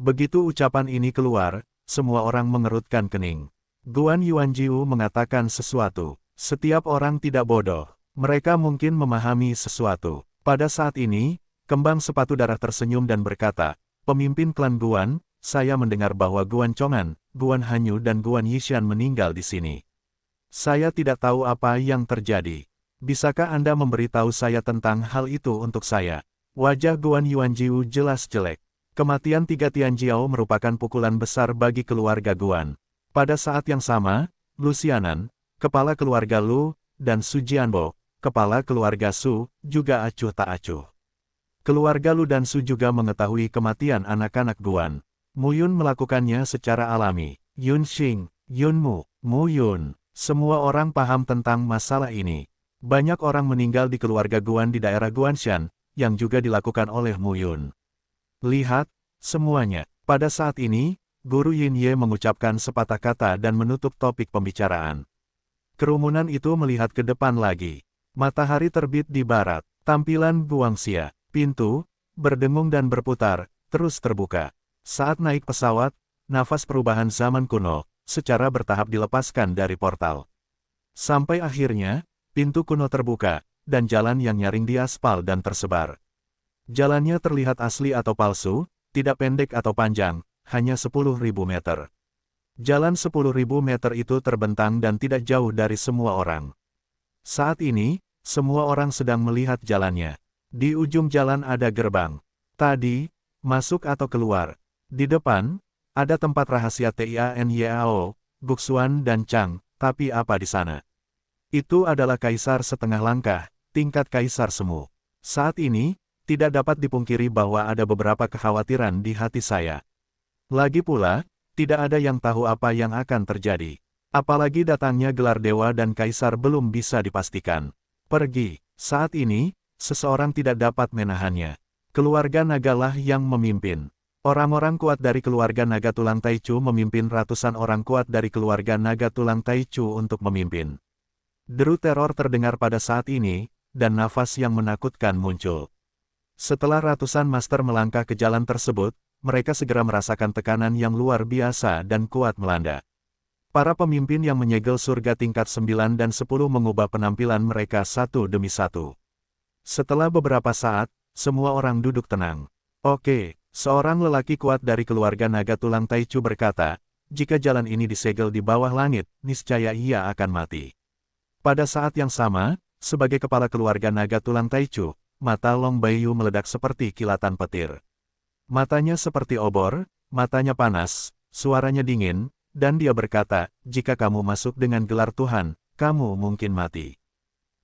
Begitu ucapan ini keluar, semua orang mengerutkan kening. Guan Yuanjiu mengatakan sesuatu. Setiap orang tidak bodoh. Mereka mungkin memahami sesuatu. Pada saat ini, kembang sepatu darah tersenyum dan berkata, "Pemimpin klan Guan, saya mendengar bahwa Guan Chong'an, Guan Hanyu dan Guan Yishan meninggal di sini. Saya tidak tahu apa yang terjadi. Bisakah Anda memberitahu saya tentang hal itu untuk saya?" Wajah Guan Yuanjiu jelas jelek. Kematian tiga Tianjiao merupakan pukulan besar bagi keluarga Guan. Pada saat yang sama, Lu Xianan, kepala keluarga Lu, dan Su Jianbo, kepala keluarga Su, juga acuh tak acuh. Keluarga Lu dan Su juga mengetahui kematian anak-anak Guan. Mu Yun melakukannya secara alami. Yun Xing, Yun Mu, Mu Yun, semua orang paham tentang masalah ini. Banyak orang meninggal di keluarga Guan di daerah Guanshan, yang juga dilakukan oleh Mu Yun. Lihat, semuanya. Pada saat ini, Guru Yin Ye mengucapkan sepatah kata dan menutup topik pembicaraan. Kerumunan itu melihat ke depan lagi. Matahari terbit di barat. Tampilan Guangxia. Pintu, berdengung dan berputar, terus terbuka. Saat naik pesawat, nafas perubahan zaman kuno, secara bertahap dilepaskan dari portal. Sampai akhirnya, pintu kuno terbuka, dan jalan yang nyaring di aspal dan tersebar. Jalannya terlihat asli atau palsu, tidak pendek atau panjang, hanya 10.000 meter. Jalan 10.000 meter itu terbentang dan tidak jauh dari semua orang. Saat ini, semua orang sedang melihat jalannya. Di ujung jalan ada gerbang. Tadi, masuk atau keluar. Di depan, ada tempat rahasia Tianyao, Guxuan dan Chang, tapi apa di sana? Itu adalah kaisar setengah langkah, tingkat kaisar semu. Saat ini, tidak dapat dipungkiri bahwa ada beberapa kekhawatiran di hati saya. Lagi pula, tidak ada yang tahu apa yang akan terjadi. Apalagi datangnya gelar dewa dan kaisar belum bisa dipastikan. Pergi. Saat ini, seseorang tidak dapat menahannya. Keluarga Nagalah yang memimpin. Orang-orang kuat dari keluarga Naga Tulang Taichu memimpin ratusan orang kuat dari keluarga Naga Tulang Taichu untuk memimpin. Deru teror terdengar pada saat ini, dan nafas yang menakutkan muncul. Setelah ratusan master melangkah ke jalan tersebut, mereka segera merasakan tekanan yang luar biasa dan kuat melanda. Para pemimpin yang menyegel surga tingkat 9 dan 10 mengubah penampilan mereka satu demi satu. Setelah beberapa saat, semua orang duduk tenang. Oke, seorang lelaki kuat dari keluarga Naga Tulang Taichu berkata, jika jalan ini disegel di bawah langit, niscaya ia akan mati. Pada saat yang sama, sebagai kepala keluarga Naga Tulang Taichu, mata Long Baiyu meledak seperti kilatan petir. Matanya seperti obor, matanya panas, suaranya dingin, dan dia berkata, jika kamu masuk dengan gelar Tuhan, kamu mungkin mati.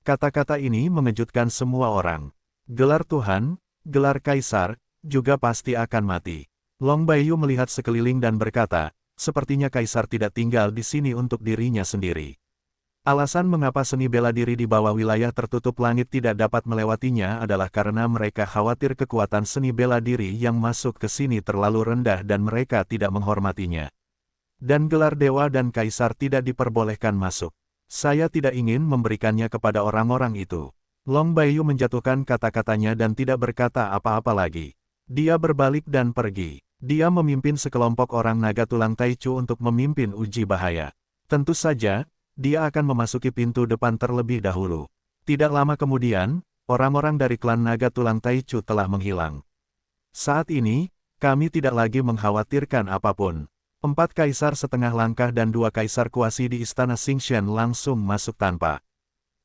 Kata-kata ini mengejutkan semua orang. Gelar Tuhan, gelar Kaisar, juga pasti akan mati. Long Baiyu melihat sekeliling dan berkata, sepertinya Kaisar tidak tinggal di sini untuk dirinya sendiri. Alasan mengapa seni bela diri di bawah wilayah tertutup langit tidak dapat melewatinya adalah karena mereka khawatir kekuatan seni bela diri yang masuk ke sini terlalu rendah dan mereka tidak menghormatinya. Dan gelar dewa dan kaisar tidak diperbolehkan masuk. Saya tidak ingin memberikannya kepada orang-orang itu. Long Baiyu menjatuhkan kata-katanya dan tidak berkata apa-apa lagi. Dia berbalik dan pergi. Dia memimpin sekelompok orang Naga Tulang Taichu untuk memimpin uji bahaya. Tentu saja, dia akan memasuki pintu depan terlebih dahulu. Tidak lama kemudian, orang-orang dari klan Naga Tulang Taichu telah menghilang. Saat ini, kami tidak lagi mengkhawatirkan apapun. 4 kaisar setengah langkah dan 2 kaisar kuasi di istana Xingshan langsung masuk tanpa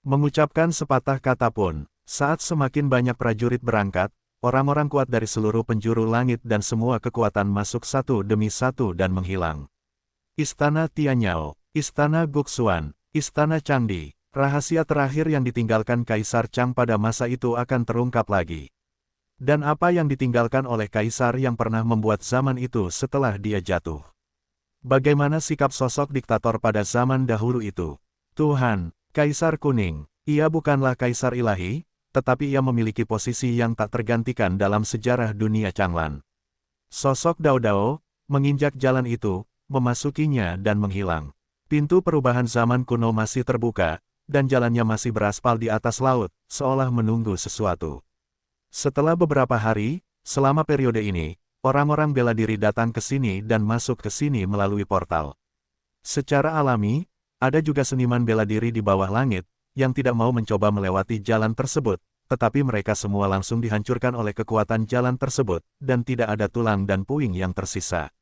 mengucapkan sepatah kata pun. Saat semakin banyak prajurit berangkat, orang-orang kuat dari seluruh penjuru langit dan semua kekuatan masuk satu demi satu dan menghilang. Istana Tianyao, Istana Guxuan, Istana Changdi, rahasia terakhir yang ditinggalkan Kaisar Chang pada masa itu akan terungkap lagi. Dan apa yang ditinggalkan oleh Kaisar yang pernah membuat zaman itu setelah dia jatuh. Bagaimana sikap sosok diktator pada zaman dahulu itu? Tuhan, Kaisar Kuning, ia bukanlah Kaisar ilahi, tetapi ia memiliki posisi yang tak tergantikan dalam sejarah dunia Changlan. Sosok Dao Dao, menginjak jalan itu, memasukinya dan menghilang. Pintu perubahan zaman kuno masih terbuka, dan jalannya masih beraspal di atas laut, seolah menunggu sesuatu. Setelah beberapa hari, selama periode ini, orang-orang bela diri datang ke sini dan masuk ke sini melalui portal. Secara alami, ada juga seniman bela diri di bawah langit, yang tidak mau mencoba melewati jalan tersebut, tetapi mereka semua langsung dihancurkan oleh kekuatan jalan tersebut, dan tidak ada tulang dan puing yang tersisa.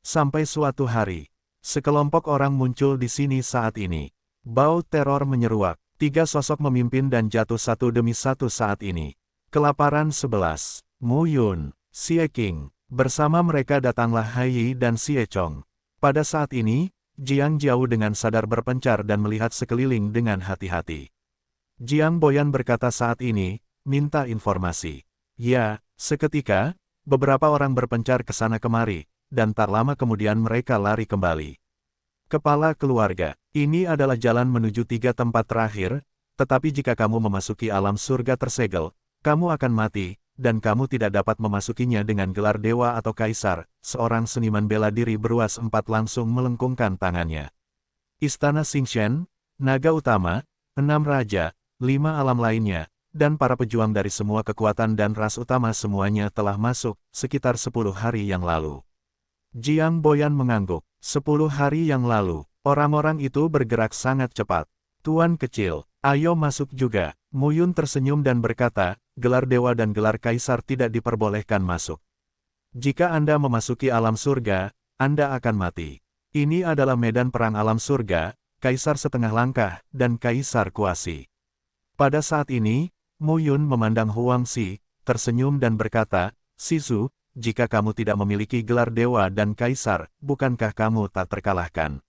Sampai suatu hari, sekelompok orang muncul di sini saat ini. Bau teror menyeruak, 3 sosok memimpin dan jatuh satu demi satu saat ini. Kelaparan 11, Mu Yun, Xie Qing, bersama mereka datanglah Hai Yi dan Xie Chong. Pada saat ini, Jiang Jiao dengan sadar berpencar dan melihat sekeliling dengan hati-hati. Jiang Boyan berkata saat ini, minta informasi. Ya, seketika, beberapa orang berpencar ke sana kemari, dan tak lama kemudian mereka lari kembali. Kepala keluarga, ini adalah jalan menuju 3 tempat terakhir, tetapi jika kamu memasuki alam surga tersegel, kamu akan mati, dan kamu tidak dapat memasukinya dengan gelar dewa atau kaisar. Seorang seniman bela diri beruas 4 langsung melengkungkan tangannya. Istana Xingshen, naga utama, 6 raja, 5 alam lainnya, dan para pejuang dari semua kekuatan dan ras utama semuanya telah masuk, sekitar 10 hari yang lalu. Jiang Boyan mengangguk. 10 hari yang lalu, orang-orang itu bergerak sangat cepat. Tuan kecil, ayo masuk juga. Mu Yun tersenyum dan berkata, gelar dewa dan gelar kaisar tidak diperbolehkan masuk. Jika Anda memasuki alam surga, Anda akan mati. Ini adalah medan perang alam surga, kaisar setengah langkah, dan kaisar kuasi. Pada saat ini, Mu Yun memandang Huang Xi, tersenyum dan berkata, Sisu, jika kamu tidak memiliki gelar dewa dan kaisar, bukankah kamu tak terkalahkan?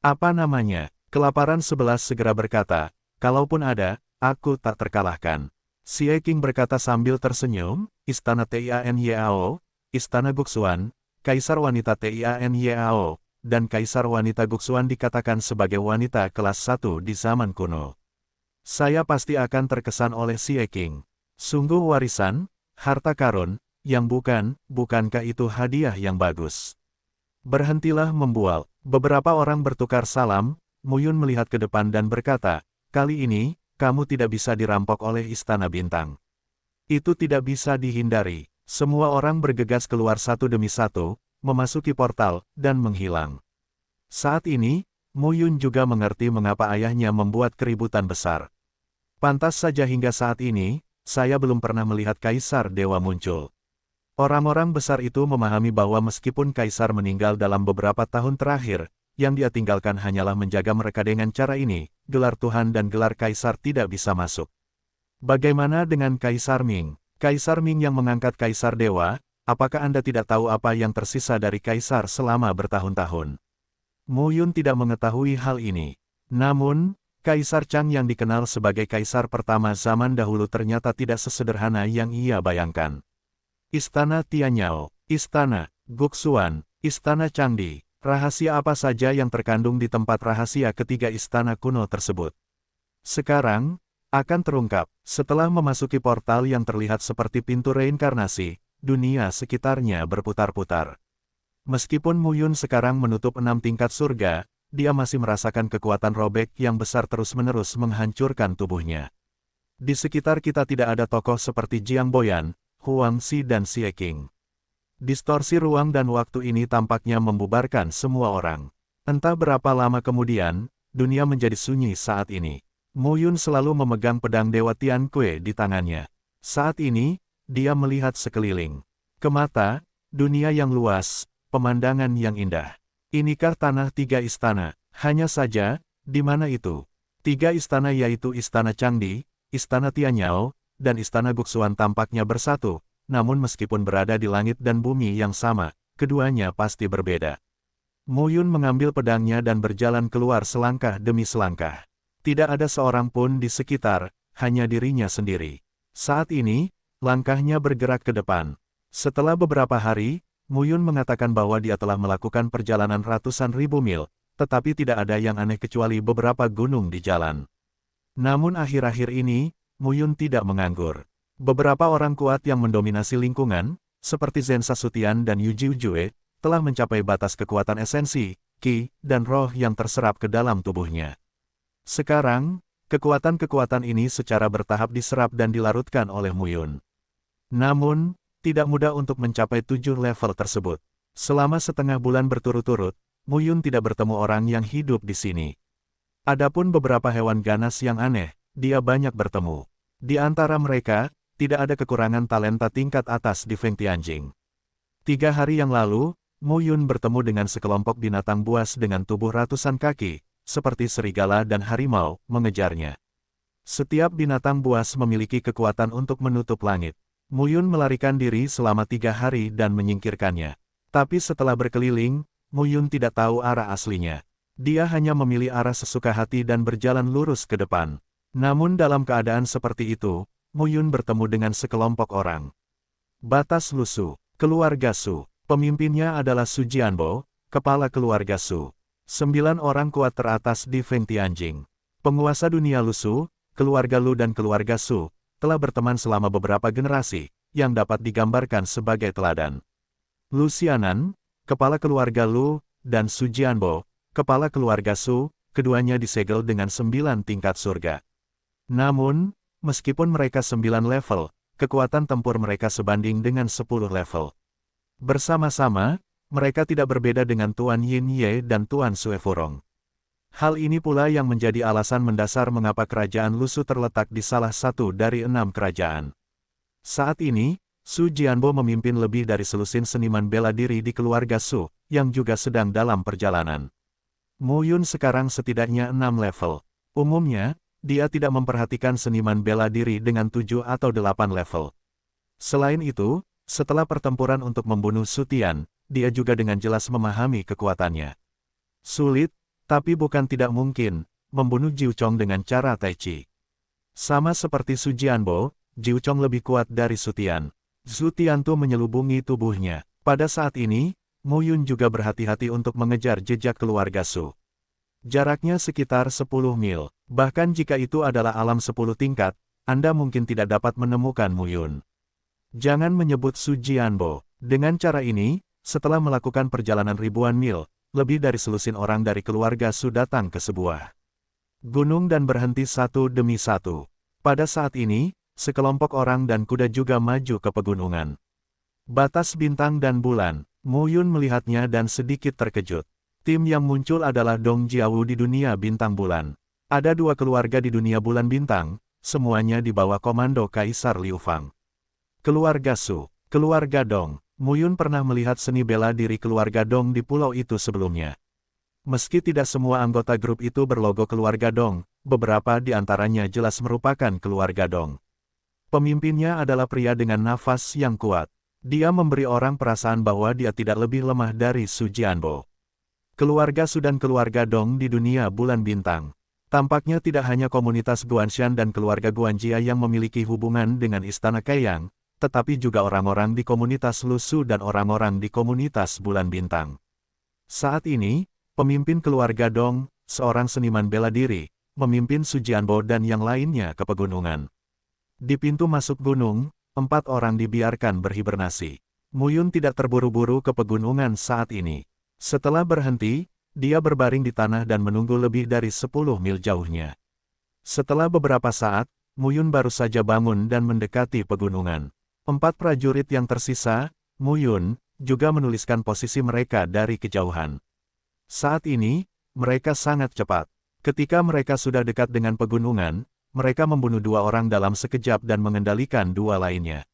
Apa namanya? Kelaparan 11 segera berkata, kalaupun ada, aku tak terkalahkan. Xie Qing berkata sambil tersenyum, Istana Tianyao, Istana Guxuan, Kaisar Wanita Tianyao, dan Kaisar Wanita Guxuan dikatakan sebagai wanita kelas 1 di zaman kuno. Saya pasti akan terkesan oleh Xie Qing. Sungguh warisan, harta karun, yang bukankah itu hadiah yang bagus? Berhentilah membual. Beberapa orang bertukar salam, Mu Yun melihat ke depan dan berkata, kali ini, kamu tidak bisa dirampok oleh Istana Bintang. Itu tidak bisa dihindari. Semua orang bergegas keluar satu demi satu, memasuki portal, dan menghilang. Saat ini, Mu Yun juga mengerti mengapa ayahnya membuat keributan besar. Pantas saja hingga saat ini, saya belum pernah melihat Kaisar Dewa muncul. Orang-orang besar itu memahami bahwa meskipun Kaisar meninggal dalam beberapa tahun terakhir, yang dia tinggalkan hanyalah menjaga mereka dengan cara ini, gelar Tuhan dan gelar Kaisar tidak bisa masuk. Bagaimana dengan Kaisar Ming? Kaisar Ming yang mengangkat Kaisar Dewa, apakah Anda tidak tahu apa yang tersisa dari Kaisar selama bertahun-tahun? Mu Yun tidak mengetahui hal ini. Namun, Kaisar Chang yang dikenal sebagai Kaisar pertama zaman dahulu ternyata tidak sesederhana yang ia bayangkan. Istana Tianyao, Istana Guxuan, Istana Changdi, rahasia apa saja yang terkandung di tempat rahasia ketiga istana kuno tersebut? Sekarang, akan terungkap, setelah memasuki portal yang terlihat seperti pintu reinkarnasi, dunia sekitarnya berputar-putar. Meskipun Mu Yun sekarang menutup 6 tingkat surga, dia masih merasakan kekuatan robek yang besar terus-menerus menghancurkan tubuhnya. Di sekitar kita tidak ada tokoh seperti Jiang Boyan, Huang Xi dan Xie Qing. Distorsi ruang dan waktu ini tampaknya membubarkan semua orang. Entah berapa lama kemudian, dunia menjadi sunyi saat ini. Mu Yun selalu memegang pedang Dewa Tian Kue di tangannya. Saat ini, dia melihat sekeliling. Ke mata, dunia yang luas, pemandangan yang indah. Inikah tanah 3 istana? Hanya saja, di mana itu? 3 istana yaitu Istana Changdi, Istana Tianyao, dan Istana Guxuan tampaknya bersatu, namun meskipun berada di langit dan bumi yang sama, keduanya pasti berbeda. Mu Yun mengambil pedangnya dan berjalan keluar selangkah demi selangkah. Tidak ada seorang pun di sekitar, hanya dirinya sendiri. Saat ini, langkahnya bergerak ke depan. Setelah beberapa hari, Mu Yun mengatakan bahwa dia telah melakukan perjalanan ratusan ribu mil, tetapi tidak ada yang aneh kecuali beberapa gunung di jalan. Namun akhir-akhir ini, Mu Yun tidak menganggur. Beberapa orang kuat yang mendominasi lingkungan, seperti Zhen Sasutian dan Yu Jiujue, telah mencapai batas kekuatan esensi, Qi, dan roh yang terserap ke dalam tubuhnya. Sekarang, kekuatan-kekuatan ini secara bertahap diserap dan dilarutkan oleh Mu Yun. Namun, Tidak mudah untuk mencapai 7 level tersebut. Selama setengah bulan berturut-turut, Mu Yun tidak bertemu orang yang hidup di sini. Adapun beberapa hewan ganas yang aneh, dia banyak bertemu. Di antara mereka, tidak ada kekurangan talenta tingkat atas di Feng Tianjing. 3 hari yang lalu, Mu Yun bertemu dengan sekelompok binatang buas dengan tubuh ratusan kaki, seperti serigala dan harimau, mengejarnya. Setiap binatang buas memiliki kekuatan untuk menutup langit. Mu Yun melarikan diri selama 3 hari dan menyingkirkannya. Tapi setelah berkeliling, Mu Yun tidak tahu arah aslinya. Dia hanya memilih arah sesuka hati dan berjalan lurus ke depan. Namun dalam keadaan seperti itu, Mu Yun bertemu dengan sekelompok orang. Batas Lusu, keluarga Su. Pemimpinnya adalah Su Jianbo, kepala keluarga Su. 9 orang kuat teratas di Feng Tianjing. Penguasa dunia Lusu, keluarga Lu dan keluarga Su, telah berteman selama beberapa generasi, yang dapat digambarkan sebagai teladan. Lu Xianan, kepala keluarga Lu, dan Su Jianbo, kepala keluarga Su, keduanya disegel dengan 9 tingkat surga. Namun, meskipun mereka 9 level, kekuatan tempur mereka sebanding dengan 10 level. Bersama-sama, mereka tidak berbeda dengan Tuan Yin Ye dan Tuan Sue Furong. Hal ini pula yang menjadi alasan mendasar mengapa kerajaan Lusu terletak di salah satu dari 6 kerajaan. Saat ini, Su Jianbo memimpin lebih dari selusin seniman bela diri di keluarga Su, yang juga sedang dalam perjalanan. Mu Yun sekarang setidaknya 6 level. Umumnya, dia tidak memperhatikan seniman bela diri dengan 7 atau 8 level. Selain itu, setelah pertempuran untuk membunuh Su Tian, dia juga dengan jelas memahami kekuatannya. Sulit, tapi bukan tidak mungkin, membunuh Jiu Chong dengan cara Tai Chi. Sama seperti Su Jianbo, Jiu Chong lebih kuat dari Su Tian. Su Tian tuh menyelubungi tubuhnya. Pada saat ini, Mu Yun juga berhati-hati untuk mengejar jejak keluarga Su. Jaraknya sekitar 10 mil. Bahkan jika itu adalah alam 10 tingkat, Anda mungkin tidak dapat menemukan Mu Yun. Jangan menyebut Su Jianbo. Dengan cara ini, setelah melakukan perjalanan ribuan mil, lebih dari selusin orang dari keluarga Su datang ke sebuah gunung dan berhenti satu demi satu. Pada saat ini, sekelompok orang dan kuda juga maju ke pegunungan. Batas bintang dan bulan, Mu Yun melihatnya dan sedikit terkejut. Tim yang muncul adalah Dong Jiawu di dunia bintang bulan. Ada 2 keluarga di dunia bulan bintang, semuanya di bawah komando Kaisar Liu Fang. Keluarga Su, keluarga Dong. Mu Yun pernah melihat seni bela diri keluarga Dong di pulau itu sebelumnya. Meski tidak semua anggota grup itu berlogo keluarga Dong, beberapa di antaranya jelas merupakan keluarga Dong. Pemimpinnya adalah pria dengan nafas yang kuat. Dia memberi orang perasaan bahwa dia tidak lebih lemah dari Su Jianbo. Keluarga Su dan keluarga Dong di dunia bulan bintang. Tampaknya tidak hanya komunitas Guanshan dan keluarga Guanjia yang memiliki hubungan dengan Istana Kaiyang, tetapi juga orang-orang di komunitas Lusu dan orang-orang di komunitas bulan bintang. Saat ini, pemimpin keluarga Dong, seorang seniman bela diri, memimpin Su Jianbo dan yang lainnya ke pegunungan. Di pintu masuk gunung, 4 orang dibiarkan berhibernasi. Mu Yun tidak terburu-buru ke pegunungan saat ini. Setelah berhenti, dia berbaring di tanah dan menunggu lebih dari 10 mil jauhnya. Setelah beberapa saat, Mu Yun baru saja bangun dan mendekati pegunungan. 4 prajurit yang tersisa, Mu Yun, juga menuliskan posisi mereka dari kejauhan. Saat ini, mereka sangat cepat. Ketika mereka sudah dekat dengan pegunungan, mereka membunuh 2 orang dalam sekejap dan mengendalikan 2 lainnya.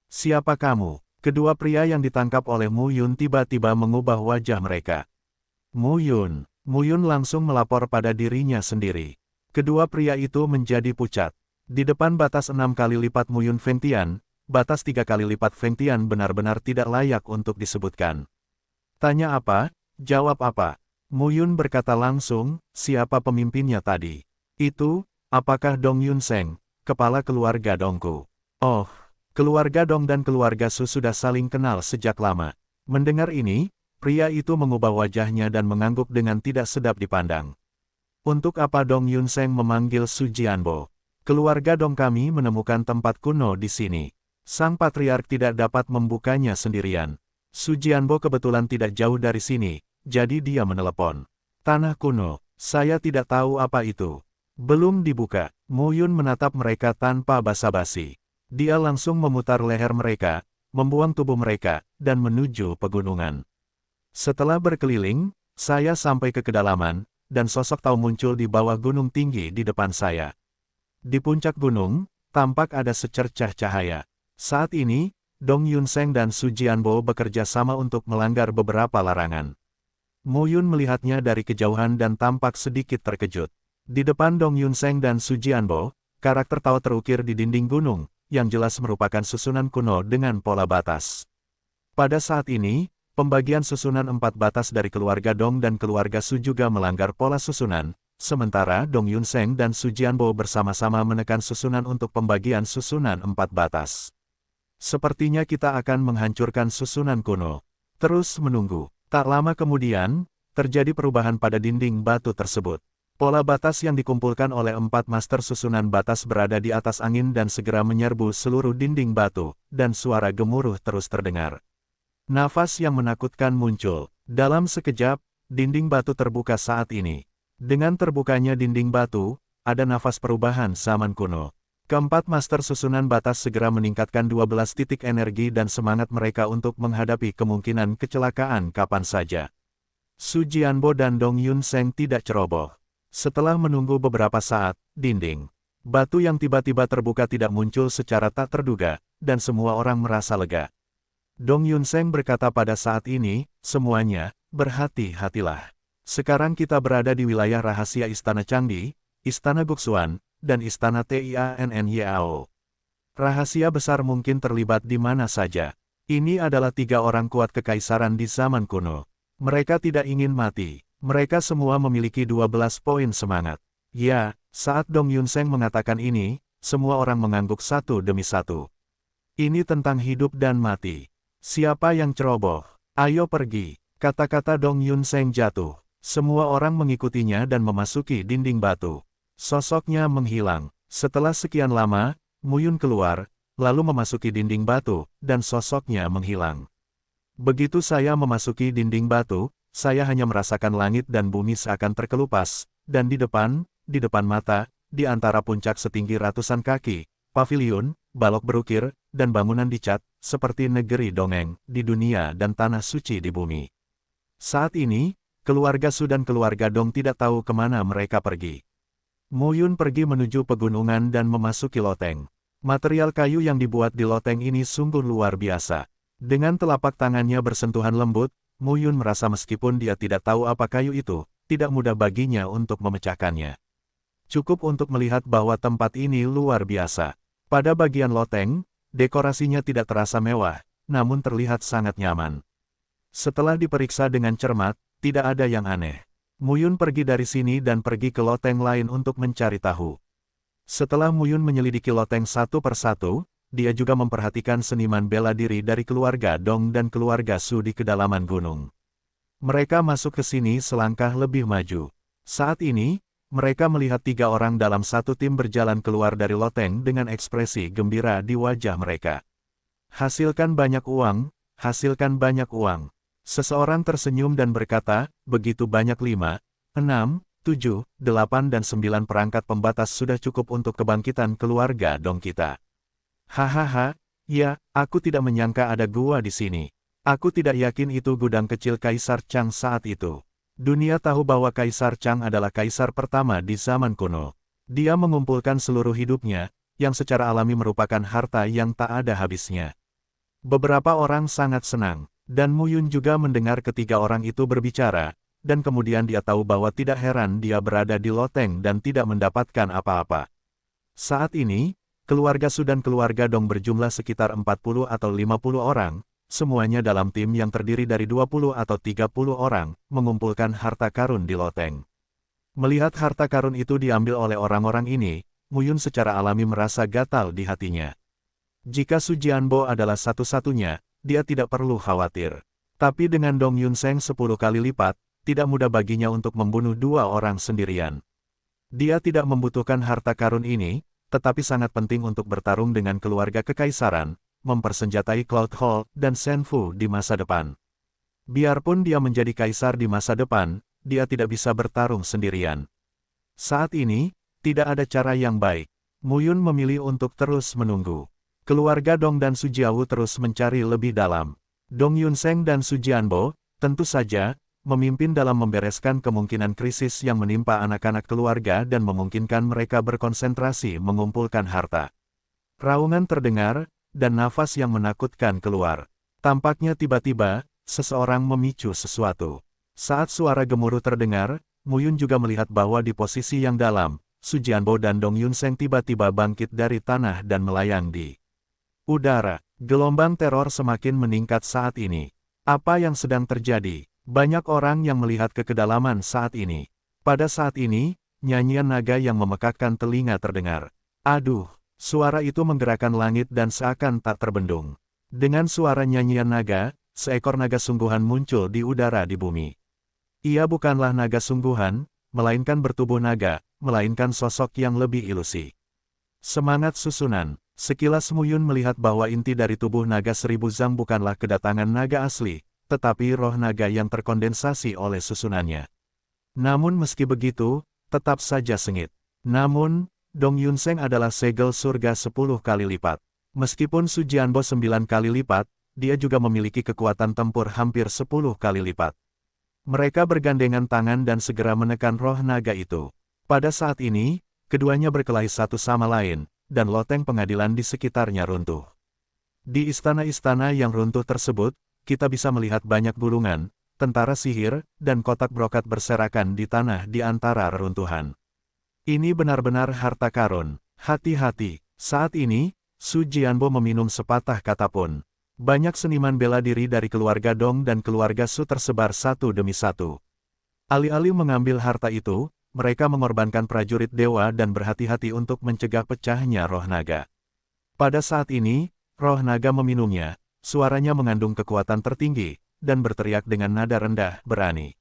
Siapa kamu? Kedua pria yang ditangkap oleh Mu Yun tiba-tiba mengubah wajah mereka. Mu Yun langsung melapor pada dirinya sendiri. Kedua pria itu menjadi pucat. Di depan batas 6 kali lipat Mu Yun Feng Tian, batas 3 kali lipat Feng Tian benar-benar tidak layak untuk disebutkan. Tanya apa? Jawab apa? Mu Yun berkata langsung, siapa pemimpinnya tadi? Itu, apakah Dong Yun Seng, kepala keluarga Dongku? Oh, keluarga Dong dan keluarga Su sudah saling kenal sejak lama. Mendengar ini, pria itu mengubah wajahnya dan mengangguk dengan tidak sedap dipandang. Untuk apa Dong Yun Seng memanggil Su Jianbo? Keluarga Dong kami menemukan tempat kuno di sini. Sang patriark tidak dapat membukanya sendirian. Su Jianbo kebetulan tidak jauh dari sini, jadi dia menelepon. Tanah kuno, saya tidak tahu apa itu. Belum dibuka, Mu Yun menatap mereka tanpa basa-basi. Dia langsung memutar leher mereka, membuang tubuh mereka, dan menuju pegunungan. Setelah berkeliling, saya sampai ke kedalaman, dan sosok Tao muncul di bawah gunung tinggi di depan saya. Di puncak gunung, tampak ada secercah cahaya. Saat ini, Dong Yunseng dan Su Jianbo bekerja sama untuk melanggar beberapa larangan. Mo Yun melihatnya dari kejauhan dan tampak sedikit terkejut. Di depan Dong Yunseng dan Su Jianbo, karakter Tao terukir di dinding gunung, yang jelas merupakan susunan kuno dengan pola batas. Pada saat ini, pembagian susunan 4 batas dari keluarga Dong dan keluarga Su juga melanggar pola susunan, sementara Dong Yunseng dan Su Jianbo bersama-sama menekan susunan untuk pembagian susunan 4 batas. Sepertinya kita akan menghancurkan susunan kuno. Terus menunggu. Tak lama kemudian, terjadi perubahan pada dinding batu tersebut. Pola batas yang dikumpulkan oleh 4 master susunan batas berada di atas angin dan segera menyerbu seluruh dinding batu, dan suara gemuruh terus terdengar. Nafas yang menakutkan muncul. Dalam sekejap, dinding batu terbuka saat ini. Dengan terbukanya dinding batu, ada nafas perubahan zaman kuno. Keempat master susunan batas segera meningkatkan 12 titik energi dan semangat mereka untuk menghadapi kemungkinan kecelakaan kapan saja. Su Jianbo dan Dong Yunseng tidak ceroboh. Setelah menunggu beberapa saat, dinding batu yang tiba-tiba terbuka tidak muncul secara tak terduga, dan semua orang merasa lega. Dong Yunseng berkata pada saat ini, semuanya, berhati-hatilah. Sekarang kita berada di wilayah rahasia Istana Changdi, Istana Guxuan, dan Istana Tianyao. Rahasia besar mungkin terlibat di mana saja. Ini adalah 3 orang kuat kekaisaran di zaman kuno. Mereka tidak ingin mati. Mereka semua memiliki 12 poin semangat. Ya, saat Dong Yunseng mengatakan ini, semua orang mengangguk satu demi satu. Ini tentang hidup dan mati. Siapa yang ceroboh? Ayo pergi. Kata-kata Dong Yunseng jatuh. Semua orang mengikutinya dan memasuki dinding batu. Sosoknya menghilang. Setelah sekian lama, Mo Yun keluar, lalu memasuki dinding batu, dan sosoknya menghilang. Begitu saya memasuki dinding batu, saya hanya merasakan langit dan bumi seakan terkelupas, dan di depan mata, di antara puncak setinggi ratusan kaki, paviliun, balok berukir, dan bangunan dicat, seperti negeri dongeng, di dunia dan tanah suci di bumi. Saat ini, keluarga Su dan keluarga Dong tidak tahu kemana mereka pergi. Mo Yun pergi menuju pegunungan dan memasuki loteng. Material kayu yang dibuat di loteng ini sungguh luar biasa. Dengan telapak tangannya bersentuhan lembut, Mo Yun merasa meskipun dia tidak tahu apa kayu itu, tidak mudah baginya untuk memecahkannya. Cukup untuk melihat bahwa tempat ini luar biasa. Pada bagian loteng, dekorasinya tidak terasa mewah, namun terlihat sangat nyaman. Setelah diperiksa dengan cermat, tidak ada yang aneh. Mo Yun pergi dari sini dan pergi ke loteng lain untuk mencari tahu. Setelah Mo Yun menyelidiki loteng satu persatu, dia juga memperhatikan seniman bela diri dari keluarga Dong dan keluarga Su di kedalaman gunung. Mereka masuk ke sini selangkah lebih maju. Saat ini, mereka melihat 3 orang dalam satu tim berjalan keluar dari loteng dengan ekspresi gembira di wajah mereka. Hasilkan banyak uang, hasilkan banyak uang. Seseorang tersenyum dan berkata, begitu banyak 5, 6, 7, 8 dan 9 perangkat pembatas sudah cukup untuk kebangkitan keluarga Dong kita. Hahaha, ya, aku tidak menyangka ada gua di sini. Aku tidak yakin itu gudang kecil Kaisar Chang saat itu. Dunia tahu bahwa Kaisar Chang adalah kaisar pertama di zaman kuno. Dia mengumpulkan seluruh hidupnya, yang secara alami merupakan harta yang tak ada habisnya. Beberapa orang sangat senang, dan Mo Yun juga mendengar ketiga orang itu berbicara, dan kemudian dia tahu bahwa tidak heran dia berada di loteng dan tidak mendapatkan apa-apa. Saat ini, keluarga Su dan keluarga Dong berjumlah sekitar 40 atau 50 orang, semuanya dalam tim yang terdiri dari 20 atau 30 orang, mengumpulkan harta karun di loteng. Melihat harta karun itu diambil oleh orang-orang ini, Mo Yun secara alami merasa gatal di hatinya. Jika Su Jianbo adalah satu-satunya, dia tidak perlu khawatir. Tapi dengan Dong Yunseng 10 kali lipat, tidak mudah baginya untuk membunuh 2 orang sendirian. Dia tidak membutuhkan harta karun ini, tetapi sangat penting untuk bertarung dengan keluarga kekaisaran, mempersenjatai Cloud Hall dan Senfu di masa depan. Biarpun dia menjadi kaisar di masa depan, dia tidak bisa bertarung sendirian. Saat ini, tidak ada cara yang baik. Mo Yun memilih untuk terus menunggu. Keluarga Dong dan Su Jiawu terus mencari lebih dalam. Dong Yunseng dan Su Jianbo, tentu saja, memimpin dalam membereskan kemungkinan krisis yang menimpa anak-anak keluarga dan memungkinkan mereka berkonsentrasi mengumpulkan harta. Raungan terdengar, dan nafas yang menakutkan keluar. Tampaknya tiba-tiba, seseorang memicu sesuatu. Saat suara gemuruh terdengar, Muyun juga melihat bahwa di posisi yang dalam, Su Jianbo dan Dong Yunseng tiba-tiba bangkit dari tanah dan melayang di udara. Gelombang teror semakin meningkat saat ini. Apa yang sedang terjadi? Banyak orang yang melihat ke kedalaman saat ini. Pada saat ini, nyanyian naga yang memekakkan telinga terdengar. Aduh, suara itu menggerakkan langit dan seakan tak terbendung. Dengan suara nyanyian naga, seekor naga sungguhan muncul di udara di bumi. Ia bukanlah naga sungguhan, melainkan bertubuh naga, melainkan sosok yang lebih ilusi. Semangat susunan. Sekilas Muyun melihat bahwa inti dari tubuh naga seribu zang bukanlah kedatangan naga asli, tetapi roh naga yang terkondensasi oleh susunannya. Namun meski begitu, tetap saja sengit. Namun, Dong Yunseng adalah segel surga 10 kali lipat. Meskipun Su Jianbo 9 kali lipat, dia juga memiliki kekuatan tempur hampir 10 kali lipat. Mereka bergandengan tangan dan segera menekan roh naga itu. Pada saat ini, keduanya berkelahi satu sama lain, dan loteng pengadilan di sekitarnya runtuh. Di istana-istana yang runtuh tersebut, kita bisa melihat banyak gulungan, tentara sihir, dan kotak brokat berserakan di tanah di antara reruntuhan. Ini benar-benar harta karun. Hati-hati, saat ini, Su Jianbo meminum sepatah kata pun. Banyak seniman bela diri dari keluarga Dong dan keluarga Su tersebar satu demi satu. Alih-alih mengambil harta itu, mereka mengorbankan prajurit dewa dan berhati-hati untuk mencegah pecahnya roh naga. Pada saat ini, roh naga meminumnya, suaranya mengandung kekuatan tertinggi, dan berteriak dengan nada rendah, berani.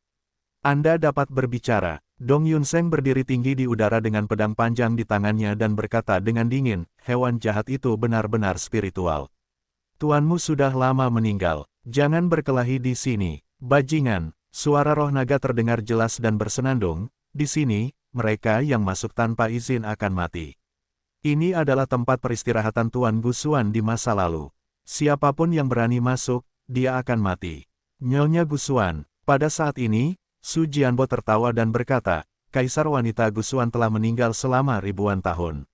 Anda dapat berbicara. Dong Yunseng berdiri tinggi di udara dengan pedang panjang di tangannya dan berkata dengan dingin, hewan jahat itu benar-benar spiritual. Tuanmu sudah lama meninggal, jangan berkelahi di sini, bajingan. Suara roh naga terdengar jelas dan bersenandung. Di sini, mereka yang masuk tanpa izin akan mati. Ini adalah tempat peristirahatan Tuan Gusuan di masa lalu. Siapapun yang berani masuk, dia akan mati. Nyonya Gusuan, pada saat ini, Su Jianbo tertawa dan berkata, Kaisar wanita Gusuan telah meninggal selama ribuan tahun.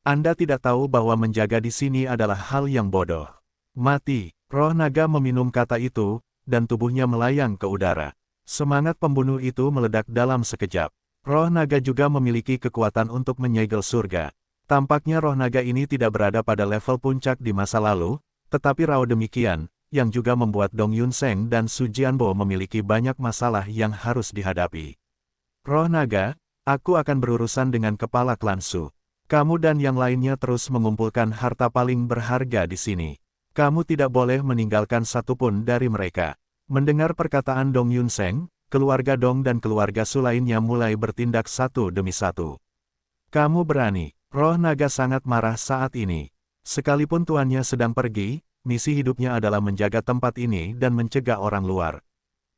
Anda tidak tahu bahwa menjaga di sini adalah hal yang bodoh. Mati, roh naga meminum kata itu, dan tubuhnya melayang ke udara. Semangat pembunuh itu meledak dalam sekejap. Roh naga juga memiliki kekuatan untuk menyegel surga. Tampaknya roh naga ini tidak berada pada level puncak di masa lalu, tetapi raw demikian, yang juga membuat Dong Yunseng dan Su Jianbo memiliki banyak masalah yang harus dihadapi. Roh naga, aku akan berurusan dengan kepala klan Su. Kamu dan yang lainnya terus mengumpulkan harta paling berharga di sini. Kamu tidak boleh meninggalkan satupun dari mereka. Mendengar perkataan Dong Yunseng, keluarga Dong dan keluarga Su lainnya mulai bertindak satu demi satu. Kamu berani. Roh naga sangat marah saat ini. Sekalipun tuannya sedang pergi, misi hidupnya adalah menjaga tempat ini dan mencegah orang luar.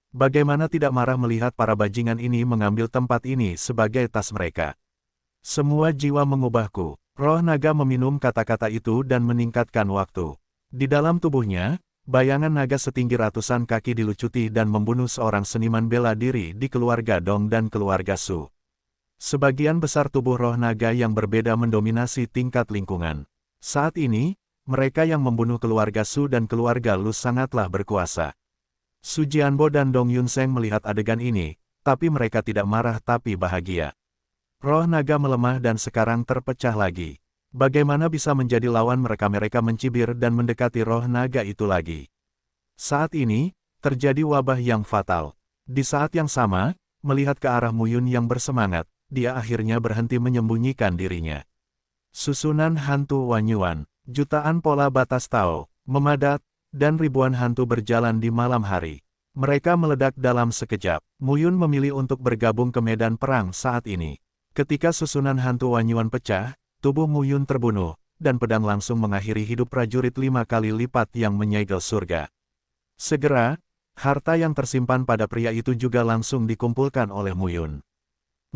Bagaimana tidak marah melihat para bajingan ini mengambil tempat ini sebagai tas mereka. Semua jiwa mengubahku. Roh naga meminum kata-kata itu dan meningkatkan waktu. Di dalam tubuhnya, bayangan naga setinggi ratusan kaki dilucuti dan membunuh seorang seniman bela diri di keluarga Dong dan keluarga Su. Sebagian besar tubuh roh naga yang berbeda mendominasi tingkat lingkungan. Saat ini, mereka yang membunuh keluarga Su dan keluarga Lu sangatlah berkuasa. Su Jianbo dan Dong Yunseng melihat adegan ini, tapi mereka tidak marah tapi bahagia. Roh naga melemah dan sekarang terpecah lagi. Bagaimana bisa menjadi lawan mereka mencibir dan mendekati roh naga itu lagi? Saat ini, terjadi wabah yang fatal. Di saat yang sama, melihat ke arah Muyun yang bersemangat, dia akhirnya berhenti menyembunyikan dirinya. Susunan hantu Wanyuan, jutaan pola batas Tao, memadat, dan ribuan hantu berjalan di malam hari. Mereka meledak dalam sekejap. Muyun memilih untuk bergabung ke medan perang saat ini. Ketika susunan hantu Wanyuan pecah, tubuh Muyun terbunuh, dan pedang langsung mengakhiri hidup prajurit 5 kali lipat yang menyegel surga. Segera, harta yang tersimpan pada pria itu juga langsung dikumpulkan oleh Muyun.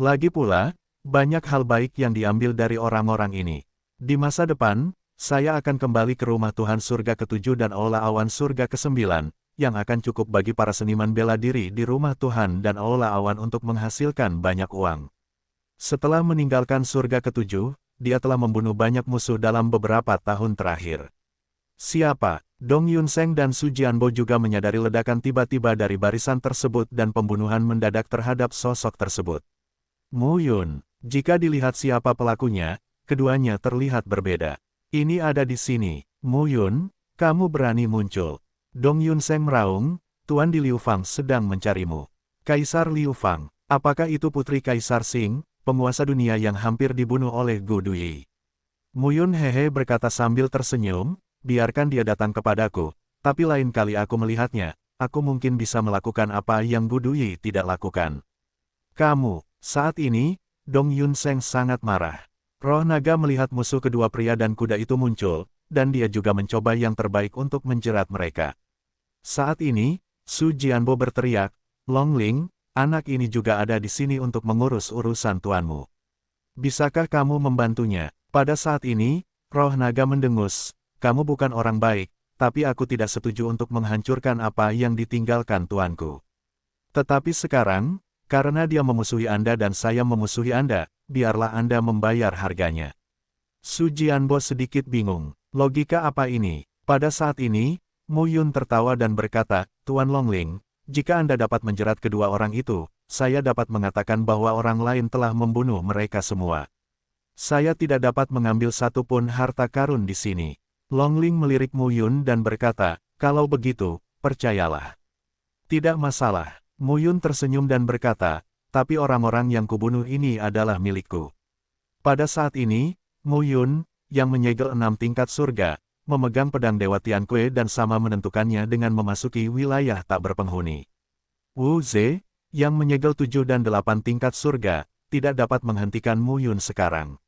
Lagi pula, banyak hal baik yang diambil dari orang-orang ini. Di masa depan, Saya akan kembali ke rumah Tuhan surga ke-7 dan aula awan surga ke-9, yang akan cukup bagi para seniman bela diri di rumah Tuhan dan aula awan untuk menghasilkan banyak uang. Setelah meninggalkan surga ke-7, dia telah membunuh banyak musuh dalam beberapa tahun terakhir. Siapa? Dong Yunseng dan Su Jianbo juga menyadari ledakan tiba-tiba dari barisan tersebut dan pembunuhan mendadak terhadap sosok tersebut. Mu Yun, jika dilihat siapa pelakunya, keduanya terlihat berbeda. Ini ada di sini. Mu Yun, kamu berani muncul. Dong Yunseng meraung, Tuan di Liu Fang sedang mencarimu. Kaisar Liu Fang, apakah itu putri Kaisar Xing, penguasa dunia yang hampir dibunuh oleh Gu Duyi? Mu Yun hehe berkata sambil tersenyum, biarkan dia datang kepadaku, tapi lain kali aku melihatnya, aku mungkin bisa melakukan apa yang Gu Duyi tidak lakukan. Kamu, saat ini, Dong Yunseng sangat marah. Roh naga melihat musuh kedua pria dan kuda itu muncul, dan dia juga mencoba yang terbaik untuk menjerat mereka. Saat ini, Su Jianbo berteriak, Long Ling, anak ini juga ada di sini untuk mengurus urusan tuanmu. Bisakah kamu membantunya? Pada saat ini, roh naga mendengus, kamu bukan orang baik, tapi aku tidak setuju untuk menghancurkan apa yang ditinggalkan tuanku. Tetapi sekarang, karena dia memusuhi Anda dan saya memusuhi Anda, biarlah Anda membayar harganya. Su Jianbo sedikit bingung. Logika apa ini? Pada saat ini, Mu Yun tertawa dan berkata, Tuan Longling, jika Anda dapat menjerat kedua orang itu, saya dapat mengatakan bahwa orang lain telah membunuh mereka semua. Saya tidak dapat mengambil satu pun harta karun di sini. Longling melirik Mu Yun dan berkata, kalau begitu, percayalah. Tidak masalah. Mu Yun tersenyum dan berkata, tapi orang-orang yang kubunuh ini adalah milikku. Pada saat ini, Mu Yun, yang menyegel 6 tingkat surga, memegang pedang Dewa Tianque dan sama menentukannya dengan memasuki wilayah tak berpenghuni. Wu Ze, yang menyegel 7 dan 8 tingkat surga, tidak dapat menghentikan Mu Yun sekarang.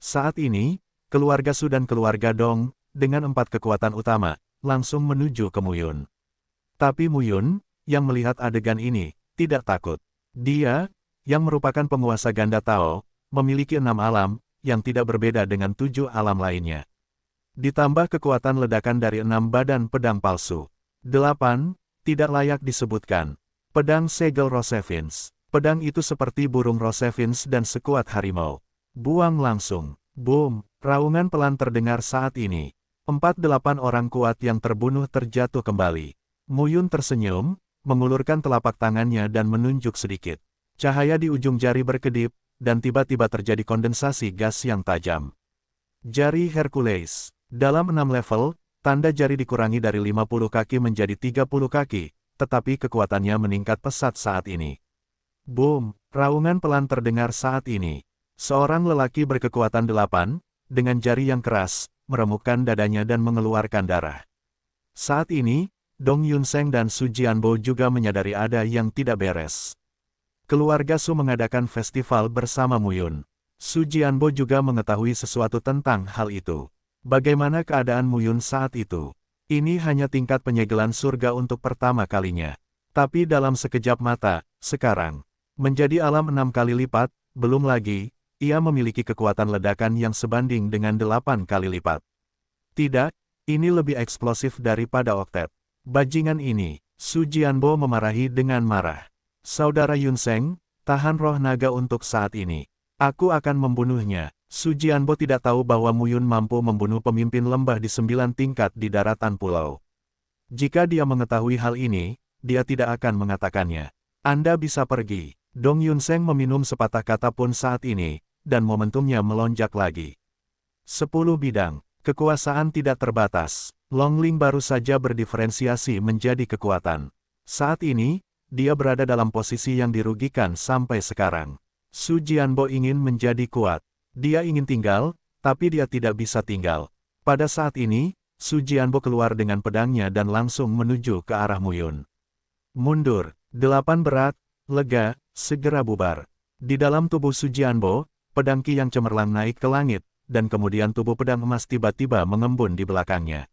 Saat ini, keluarga Su dan keluarga Dong, dengan 4 kekuatan utama, langsung menuju ke Mu Yun. Tapi Mu Yun, yang melihat adegan ini, tidak takut. Dia, yang merupakan penguasa ganda Tao, memiliki 6 alam, yang tidak berbeda dengan 7 alam lainnya. Ditambah kekuatan ledakan dari 6 badan pedang palsu. 8, tidak layak disebutkan. Pedang segel Rosevins. Pedang itu seperti burung Rosevins dan sekuat harimau. Buang langsung. Boom, raungan pelan terdengar saat ini. 48 orang kuat yang terbunuh terjatuh kembali. Mu Yun tersenyum, mengulurkan telapak tangannya dan menunjuk sedikit. Cahaya di ujung jari berkedip, dan tiba-tiba terjadi kondensasi gas yang tajam. Jari Hercules. Dalam 6 level, tanda jari dikurangi dari 50 kaki menjadi 30 kaki, tetapi kekuatannya meningkat pesat saat ini. Boom, raungan pelan terdengar saat ini. Seorang lelaki berkekuatan 8, dengan jari yang keras, meremukkan dadanya dan mengeluarkan darah. Saat ini, Dong Yunseng dan Su Jianbo juga menyadari ada yang tidak beres. Keluarga Su mengadakan festival bersama Mu Yun. Su Jianbo juga mengetahui sesuatu tentang hal itu. Bagaimana keadaan Mu Yun saat itu? Ini hanya tingkat penyegelan surga untuk pertama kalinya. Tapi dalam sekejap mata, sekarang, menjadi alam 6 kali lipat, belum lagi, ia memiliki kekuatan ledakan yang sebanding dengan 8 kali lipat. Tidak, ini lebih eksplosif daripada oktet. Bajingan ini, Su Jianbo memarahi dengan marah. Saudara Yunseng, tahan roh naga untuk saat ini. Aku akan membunuhnya. Su Jianbo tidak tahu bahwa Mu Yun mampu membunuh pemimpin lembah di 9 tingkat di daratan pulau. Jika dia mengetahui hal ini, dia tidak akan mengatakannya. Anda bisa pergi. Dong Yunseng meminum sepatah kata pun saat ini, dan momentumnya melonjak lagi. 10 bidang. Kekuasaan tidak terbatas. Longling baru saja berdiferensiasi menjadi kekuatan. Saat ini, dia berada dalam posisi yang dirugikan sampai sekarang. Su Jianbo ingin menjadi kuat. Dia ingin tinggal, tapi dia tidak bisa tinggal. Pada saat ini, Su Jianbo keluar dengan pedangnya dan langsung menuju ke arah Mu Yun. Mundur. 8 berat, lega, segera bubar. Di dalam tubuh Su Jianbo, pedang Qi yang cemerlang naik ke langit, dan kemudian tubuh pedang emas tiba-tiba mengembun di belakangnya.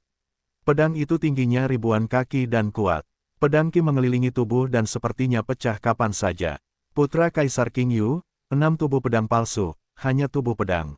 Pedang itu tingginya ribuan kaki dan kuat. Pedang Qi mengelilingi tubuh dan sepertinya pecah kapan saja. Putra Kaisar King Yu, 6 tubuh pedang palsu, hanya tubuh pedang.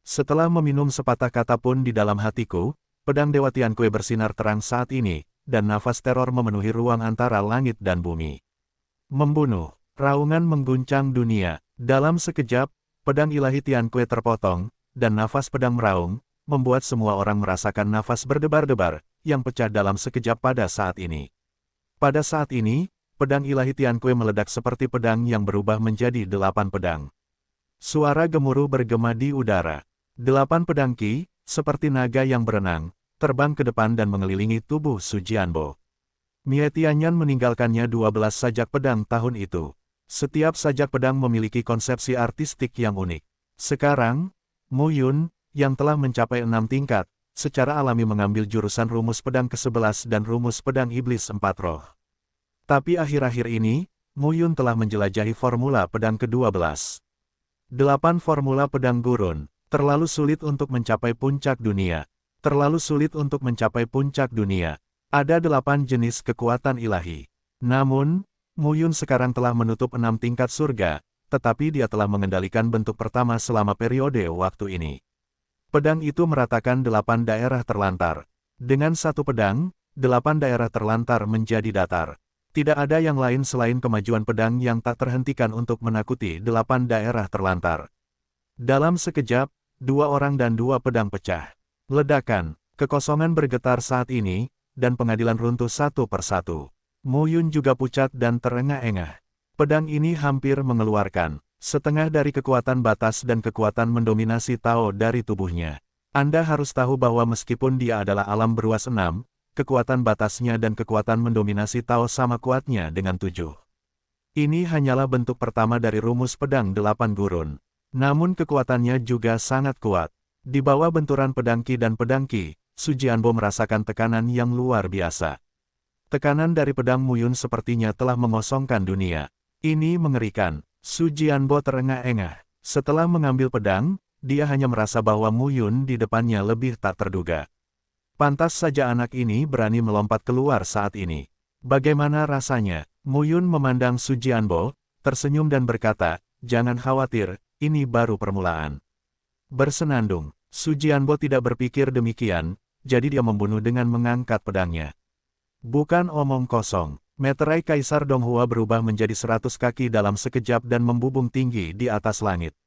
Setelah meminum sepatah kata pun di dalam hatiku, pedang Dewa Tianque bersinar terang saat ini, dan nafas teror memenuhi ruang antara langit dan bumi. Membunuh, raungan mengguncang dunia. Dalam sekejap, pedang ilahi Tianque terpotong, dan nafas pedang meraung, membuat semua orang merasakan nafas berdebar-debar, yang pecah dalam sekejap pada saat ini. Pada saat ini, pedang ilahi Tianque meledak seperti pedang yang berubah menjadi 8 pedang. Suara gemuruh bergema di udara. 8 pedang Qi, seperti naga yang berenang, terbang ke depan dan mengelilingi tubuh Su Jianbo. Mie Tianyan meninggalkannya 12 sajak pedang tahun itu. Setiap sajak pedang memiliki konsepsi artistik yang unik. Sekarang, Mu Yun, yang telah mencapai 6 tingkat, secara alami mengambil jurusan rumus pedang ke-11 dan rumus pedang iblis 4 roh. Tapi akhir-akhir ini, Mu Yun telah menjelajahi formula pedang ke-12. 8 formula pedang gurun. Terlalu sulit untuk mencapai puncak dunia. Terlalu sulit untuk mencapai puncak dunia. Ada 8 jenis kekuatan ilahi. Namun, Mu Yun sekarang telah menutup 6 tingkat surga, tetapi dia telah mengendalikan bentuk pertama selama periode waktu ini. Pedang itu meratakan 8 daerah terlantar. Dengan satu pedang, 8 daerah terlantar menjadi datar. Tidak ada yang lain selain kemajuan pedang yang tak terhentikan untuk menakuti 8 daerah terlantar. Dalam sekejap, 2 orang dan 2 pedang pecah. Ledakan, kekosongan bergetar saat ini, dan pengadilan runtuh satu persatu. Mu Yun juga pucat dan terengah-engah. Pedang ini hampir mengeluarkan setengah dari kekuatan batas dan kekuatan mendominasi Tao dari tubuhnya. Anda harus tahu bahwa meskipun dia adalah alam beruas 6, kekuatan batasnya dan kekuatan mendominasi Tao sama kuatnya dengan 7. Ini hanyalah bentuk pertama dari rumus pedang 8 gurun. Namun kekuatannya juga sangat kuat. Di bawah benturan pedang Qi dan pedang Qi, Su Jianbo merasakan tekanan yang luar biasa. Tekanan dari pedang Mu Yun sepertinya telah mengosongkan dunia. Ini mengerikan. Su Jianbo terengah-engah. Setelah mengambil pedang, dia hanya merasa bahwa Mu Yun di depannya lebih tak terduga. Pantas saja anak ini berani melompat keluar saat ini. Bagaimana rasanya? Mu Yun memandang Su Jianbo, tersenyum dan berkata, "Jangan khawatir, ini baru permulaan." Bersenandung, Su Jianbo tidak berpikir demikian, jadi dia membunuh dengan mengangkat pedangnya. Bukan omong kosong, meterai Kaisar Donghua berubah menjadi 100 kaki dalam sekejap dan membubung tinggi di atas langit.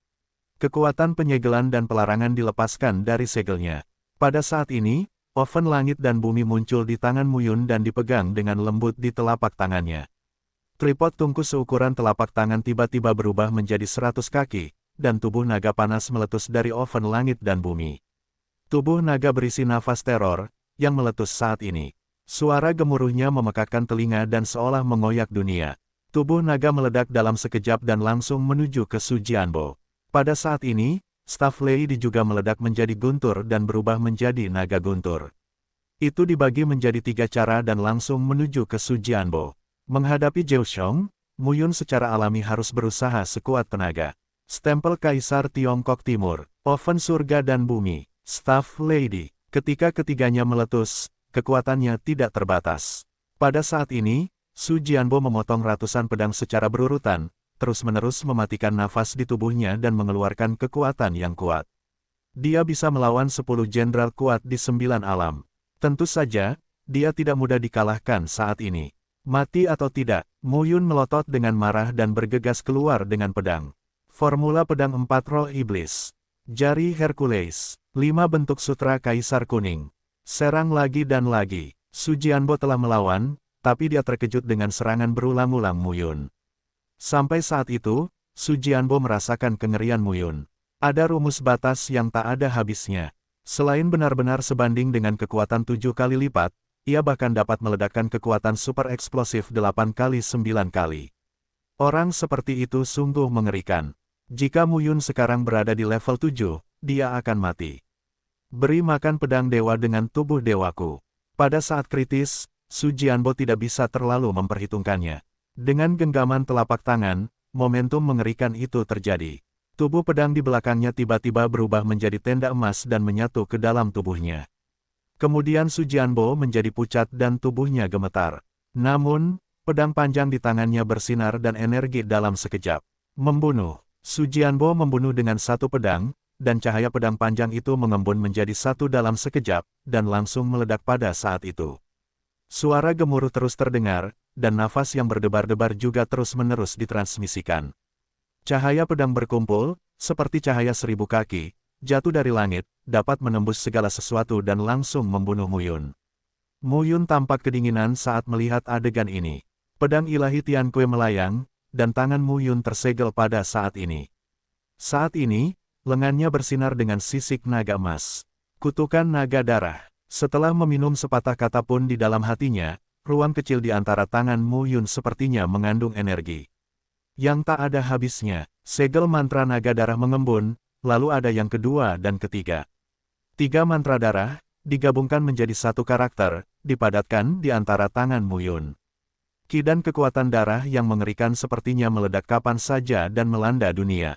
Kekuatan penyegelan dan pelarangan dilepaskan dari segelnya. Pada saat ini, oven langit dan bumi muncul di tangan Mu Yun dan dipegang dengan lembut di telapak tangannya. Tripod tungku seukuran telapak tangan tiba-tiba berubah menjadi 100 kaki, dan tubuh naga panas meletus dari oven langit dan bumi. Tubuh naga berisi nafas teror, yang meletus saat ini. Suara gemuruhnya memekakkan telinga dan seolah mengoyak dunia. Tubuh naga meledak dalam sekejap dan langsung menuju ke Su Jianbo. Pada saat ini, staf Lady juga meledak menjadi guntur dan berubah menjadi naga guntur. Itu dibagi menjadi 3 cara dan langsung menuju ke Su Jianbo. Menghadapi Zhou Xiong, Mu Yun secara alami harus berusaha sekuat tenaga. Stempel Kaisar Tiongkok Timur, oven surga dan bumi, staf Lady. Ketika ketiganya meletus, kekuatannya tidak terbatas. Pada saat ini, Su Jianbo memotong ratusan pedang secara berurutan, terus-menerus mematikan nafas di tubuhnya dan mengeluarkan kekuatan yang kuat. Dia bisa melawan 10 jenderal kuat di 9 alam. Tentu saja, dia tidak mudah dikalahkan saat ini. Mati atau tidak, Mu Yun melotot dengan marah dan bergegas keluar dengan pedang. Formula pedang 4 roh iblis. Jari Hercules. 5 bentuk sutra Kaisar Kuning. Serang lagi dan lagi. Su Jianbo telah melawan, tapi dia terkejut dengan serangan berulang-ulang Mu Yun. Sampai saat itu, Su Jianbo merasakan kengerian Mu Yun. Ada rumus batas yang tak ada habisnya. Selain benar-benar sebanding dengan kekuatan 7 kali lipat, ia bahkan dapat meledakkan kekuatan super eksplosif 8 kali 9 kali. Orang seperti itu sungguh mengerikan. Jika Mu Yun sekarang berada di level 7, dia akan mati. Beri makan pedang dewa dengan tubuh dewaku. Pada saat kritis, Su Jianbo tidak bisa terlalu memperhitungkannya. Dengan genggaman telapak tangan, momentum mengerikan itu terjadi. Tubuh pedang di belakangnya tiba-tiba berubah menjadi tenda emas dan menyatu ke dalam tubuhnya. Kemudian Su Jianbo menjadi pucat dan tubuhnya gemetar. Namun, pedang panjang di tangannya bersinar dan energi dalam sekejap. Membunuh. Su Jianbo membunuh dengan satu pedang, dan cahaya pedang panjang itu mengembun menjadi satu dalam sekejap, dan langsung meledak pada saat itu. Suara gemuruh terus terdengar, dan nafas yang berdebar-debar juga terus-menerus ditransmisikan. Cahaya pedang berkumpul, seperti cahaya 1000 kaki, jatuh dari langit, dapat menembus segala sesuatu dan langsung membunuh Mu Yun. Mu Yun tampak kedinginan saat melihat adegan ini. Pedang ilahi Tiankui melayang, dan tangan Mu Yun tersegel pada saat ini. Saat ini, lengannya bersinar dengan sisik naga emas. Kutukan naga darah. Setelah meminum sepatah kata pun di dalam hatinya, ruang kecil di antara tangan Mu Yun sepertinya mengandung energi yang tak ada habisnya. Segel mantra naga darah mengembun, lalu ada yang kedua dan ketiga. 3 mantra darah, digabungkan menjadi satu karakter, dipadatkan di antara tangan Mu Yun. Ki dan kekuatan darah yang mengerikan sepertinya meledak kapan saja dan melanda dunia.